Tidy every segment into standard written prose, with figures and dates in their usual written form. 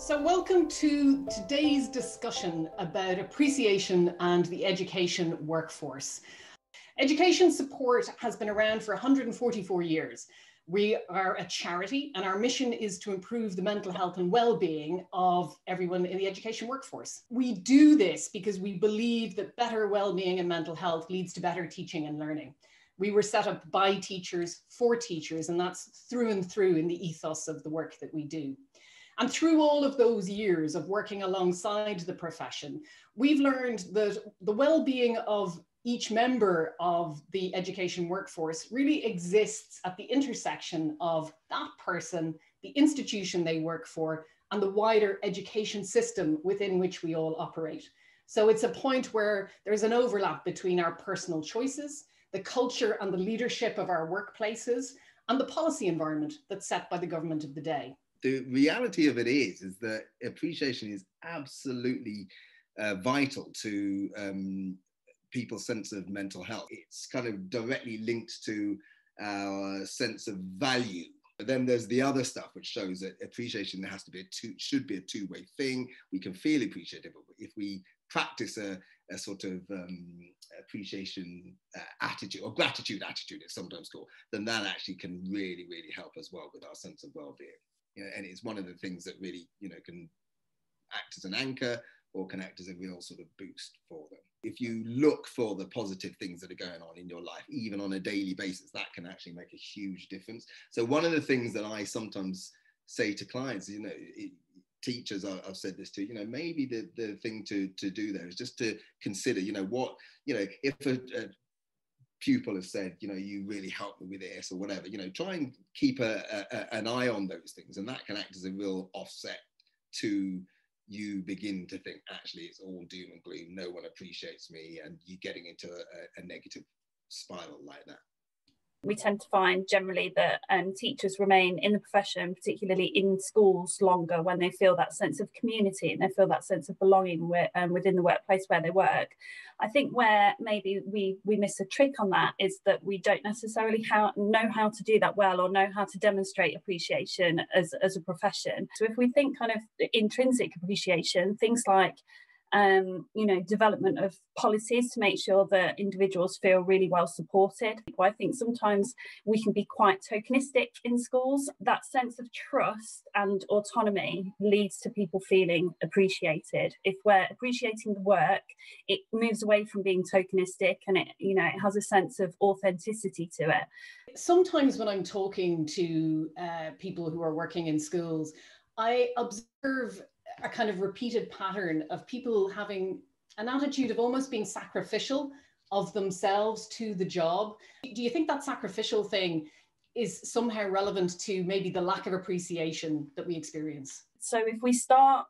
So welcome to today's discussion about appreciation and the education workforce. Education support has been around for 144 years. We are a charity and our mission is to improve the mental health and well-being of everyone in the education workforce. We do this because we believe that better well-being and mental health leads to better teaching and learning. We were set up by teachers for teachers, and that's through and through in the ethos of the work that we do. And through all of those years of working alongside the profession, we've learned that the well-being of each member of the education workforce really exists at the intersection of that person, the institution they work for, and the wider education system within which we all operate. So it's a point where there's an overlap between our personal choices, the culture and the leadership of our workplaces, and the policy environment that's set by the government of the day. The reality of it is that appreciation is absolutely vital to people's sense of mental health. It's kind of directly linked to our sense of value. But then there's the other stuff which shows that appreciation has to be should be a two-way thing. We can feel appreciated, but if we practice a sort of appreciation attitude, or gratitude attitude it's sometimes called, then that actually can really, really help as well with our sense of well-being. You know, and it's one of the things that really, can act as an anchor or can act as a real sort of boost for them. If you look for the positive things that are going on in your life, even on a daily basis, that can actually make a huge difference. So one of the things that I sometimes say to clients, teachers, I've said this to, maybe the thing to do there is just to consider, if a pupil has said, you really helped me with this or whatever, try and keep an eye on those things. And that can act as a real offset to you begin to think, actually, it's all doom and gloom. No one appreciates me. And you getting into a negative spiral like that. We tend to find generally that teachers remain in the profession, particularly in schools, longer when they feel that sense of community and they feel that sense of belonging within the workplace where they work. I think where maybe we miss a trick on that is that we don't necessarily know how to do that well or know how to demonstrate appreciation as a profession. So if we think kind of intrinsic appreciation, things like development of policies to make sure that individuals feel really well supported. I think sometimes we can be quite tokenistic in schools. That sense of trust and autonomy leads to people feeling appreciated. If we're appreciating the work, it moves away from being tokenistic and it has a sense of authenticity to it. Sometimes when I'm talking to people who are working in schools, I observe a kind of repeated pattern of people having an attitude of almost being sacrificial of themselves to the job. Do you think that sacrificial thing is somehow relevant to maybe the lack of appreciation that we experience? So if we start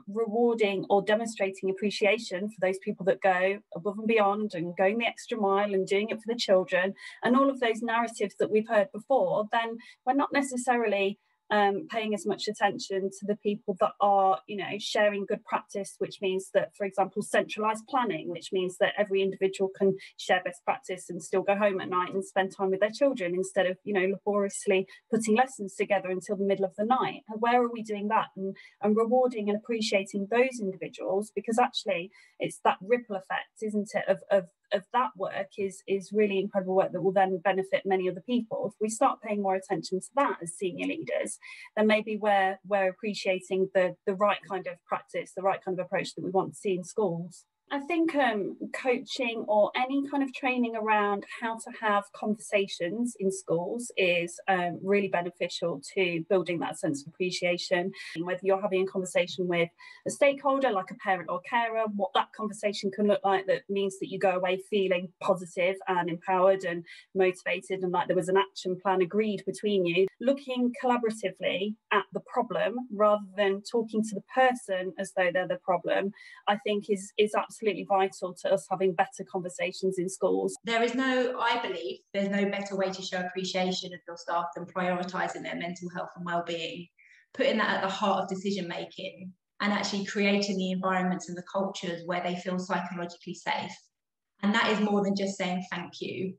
rewarding or demonstrating appreciation for those people that go above and beyond and going the extra mile and doing it for the children and all of those narratives that we've heard before, then we're not necessarily paying as much attention to the people that are, sharing good practice, which means that, for example, centralised planning, which means that every individual can share best practice and still go home at night and spend time with their children instead of, laboriously putting lessons together until the middle of the night. And where are we doing that and rewarding and appreciating those individuals? Because actually it's that ripple effect, isn't it, of that work is really incredible work that will then benefit many other people. If we start paying more attention to that as senior leaders, then maybe we're appreciating the right kind of practice, the right kind of approach that we want to see in schools. I think coaching or any kind of training around how to have conversations in schools is really beneficial to building that sense of appreciation. Whether you're having a conversation with a stakeholder like a parent or carer, what that conversation can look like that means that you go away feeling positive and empowered and motivated and like there was an action plan agreed between you. Looking collaboratively at the problem rather than talking to the person as though they're the problem, I think is absolutely vital to us having better conversations in schools. I believe there's no better way to show appreciation of your staff than prioritising their mental health and well-being, putting that at the heart of decision making and actually creating the environments and the cultures where they feel psychologically safe. And that is more than just saying thank you.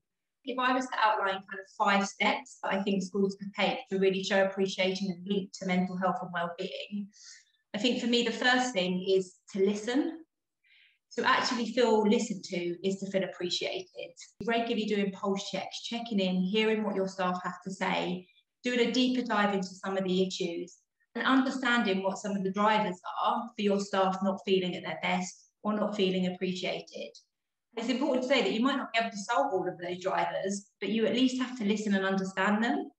If I was to outline kind of 5 steps that I think schools could take to really show appreciation and link to mental health and well-being, I think for me, the first thing is to listen. To actually feel listened to is to feel appreciated. Regularly doing pulse checks, checking in, hearing what your staff have to say, doing a deeper dive into some of the issues, and understanding what some of the drivers are for your staff not feeling at their best or not feeling appreciated. It's important to say that you might not be able to solve all of those drivers, but you at least have to listen and understand them.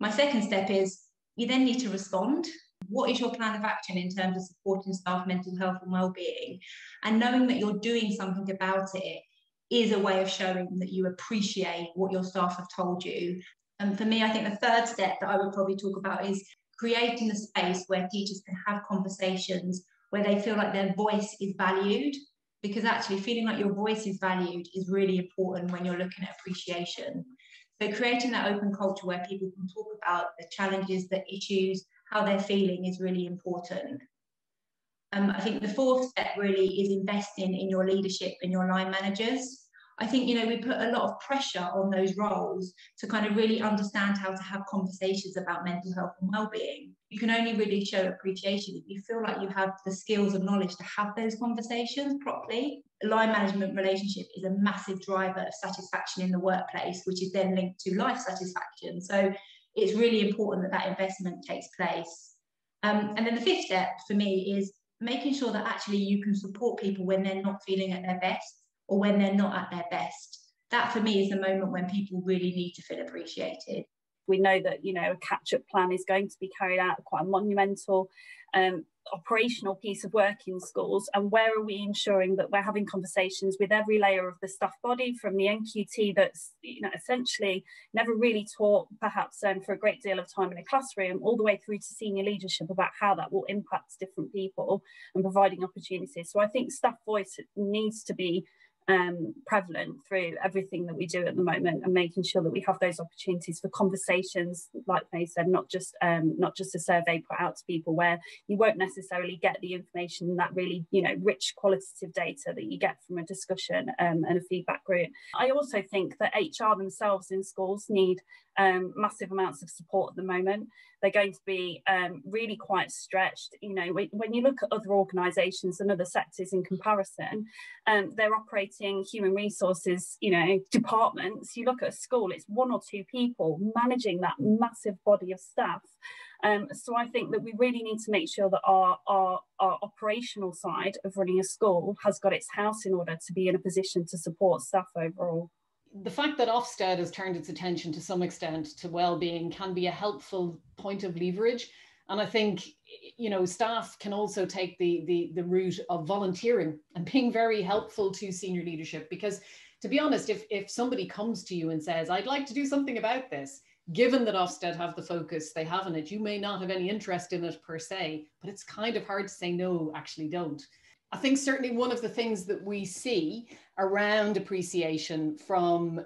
My second step is you then need to respond. What is your plan of action in terms of supporting staff mental health and wellbeing? And knowing that you're doing something about it is a way of showing that you appreciate what your staff have told you. And for me, I think the third step that I would probably talk about is creating a space where teachers can have conversations where they feel like their voice is valued, because actually feeling like your voice is valued is really important when you're looking at appreciation. So creating that open culture where people can talk about the challenges, the issues, how they're feeling is really important. I think the fourth step really is investing in your leadership and your line managers. I think, we put a lot of pressure on those roles to kind of really understand how to have conversations about mental health and wellbeing. You can only really show appreciation if you feel like you have the skills and knowledge to have those conversations properly. A line management relationship is a massive driver of satisfaction in the workplace, which is then linked to life satisfaction. So it's really important that that investment takes place. And then the fifth step for me is making sure that actually you can support people when they're not feeling at their best or when they're not at their best. That for me is the moment when people really need to feel appreciated. We know that, a catch-up plan is going to be carried out, quite a monumental operational piece of work in schools. And where are we ensuring that we're having conversations with every layer of the staff body, from the NQT that's essentially never really taught perhaps for a great deal of time in a classroom, all the way through to senior leadership about how that will impact different people and providing opportunities. So I think staff voice needs to be prevalent through everything that we do at the moment, and making sure that we have those opportunities for conversations, like they said, not just a survey put out to people where you won't necessarily get the information, that really rich qualitative data that you get from a discussion and a feedback group. I also think that HR themselves in schools need massive amounts of support at the moment. They're going to be really quite stretched. When you look at other organisations and other sectors in comparison, they're operating human resources, departments. You look at a school, it's one or two people managing that massive body of staff. So I think that we really need to make sure that our operational side of running a school has got its house in order to be in a position to support staff overall. The fact that Ofsted has turned its attention to some extent to wellbeing can be a helpful point of leverage. And I think, staff can also take the route of volunteering and being very helpful to senior leadership. Because to be honest, if somebody comes to you and says, I'd like to do something about this, given that Ofsted have the focus they have on it, you may not have any interest in it per se, but it's kind of hard to say, no, actually don't. I think certainly one of the things that we see around appreciation from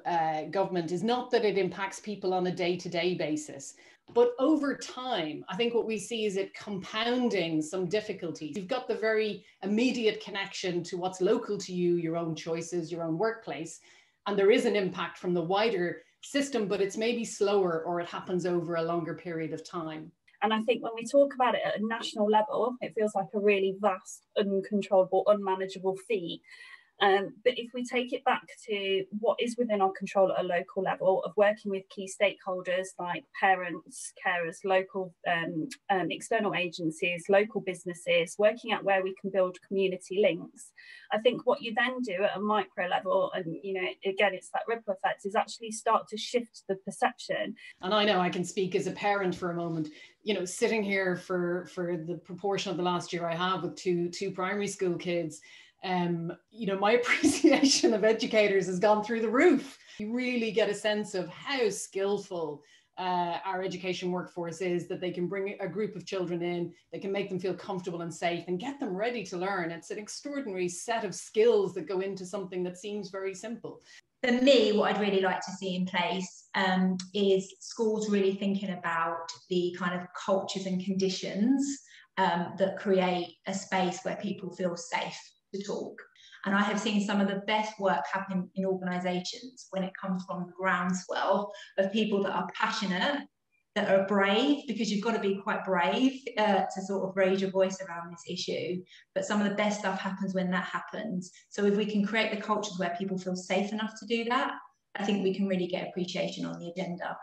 government is not that it impacts people on a day-to-day basis, but over time, I think what we see is it compounding some difficulties. You've got the very immediate connection to what's local to you, your own choices, your own workplace, and there is an impact from the wider system, but it's maybe slower or it happens over a longer period of time. And I think when we talk about it at a national level, it feels like a really vast, uncontrollable, unmanageable feat. But if we take it back to what is within our control at a local level, of working with key stakeholders like parents, carers, local external agencies, local businesses, working out where we can build community links, I think what you then do at a micro level, and again, it's that ripple effect, is actually start to shift the perception. And I know I can speak as a parent for a moment. Sitting here for the proportion of the last year I have with two primary school kids, my appreciation of educators has gone through the roof. You really get a sense of how skillful our education workforce is, that they can bring a group of children in, they can make them feel comfortable and safe and get them ready to learn. It's an extraordinary set of skills that go into something that seems very simple. For me, what I'd really like to see in place is schools really thinking about the kind of cultures and conditions that create a space where people feel safe to talk. And I have seen some of the best work happen in organisations when it comes from the groundswell of people that are passionate that are brave, because you've got to be quite brave to sort of raise your voice around this issue. But some of the best stuff happens when that happens. So if we can create the cultures where people feel safe enough to do that, I think we can really get appreciation on the agenda.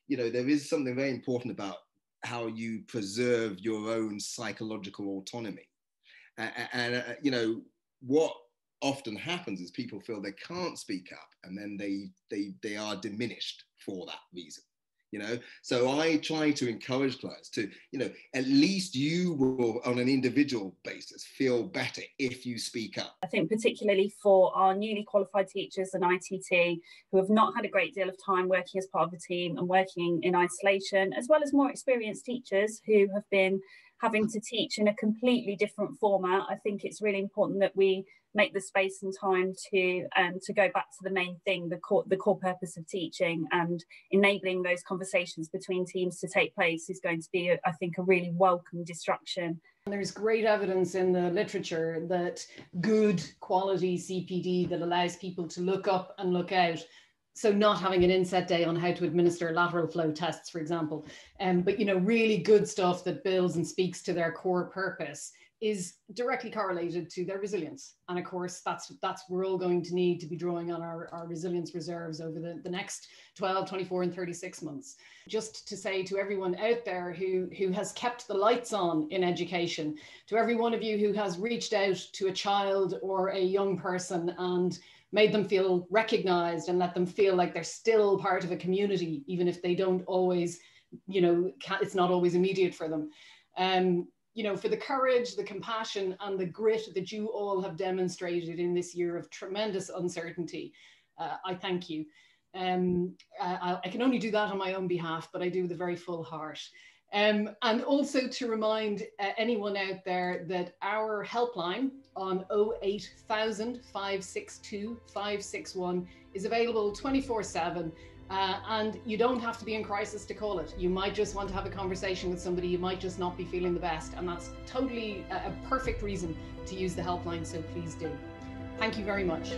You know, there is something very important about how you preserve your own psychological autonomy. And you know, what often happens is people feel they can't speak up, and then they are diminished for that reason. You know, so I try to encourage clients to, you know, at least you will, on an individual basis, feel better if you speak up. I think particularly for our newly qualified teachers and ITT who have not had a great deal of time working as part of a team and working in isolation, as well as more experienced teachers who have been having to teach in a completely different format, I think it's really important that we make the space and time to go back to the main thing, the core purpose of teaching, and enabling those conversations between teams to take place is going to be, I think, a really welcome distraction. There's great evidence in the literature that good quality CPD that allows people to look up and look out. So not having an inset day on how to administer lateral flow tests, for example, but, you know, really good stuff that builds and speaks to their core purpose is directly correlated to their resilience. And of course, that's we're all going to need to be drawing on our resilience reserves over the next 12, 24 and 36 months. Just to say to everyone out there who has kept the lights on in education, to every one of you who has reached out to a child or a young person and made them feel recognized and let them feel like they're still part of a community, even if they don't always, you know, it's not always immediate for them. You know, for the courage, the compassion and the grit that you all have demonstrated in this year of tremendous uncertainty, I thank you. I can only do that on my own behalf, but I do with a very full heart. And also to remind anyone out there that our helpline on 08000 562 561 is available 24/7. And you don't have to be in crisis to call it. You might just want to have a conversation with somebody. You might just not be feeling the best. And that's totally a perfect reason to use the helpline. So please do. Thank you very much.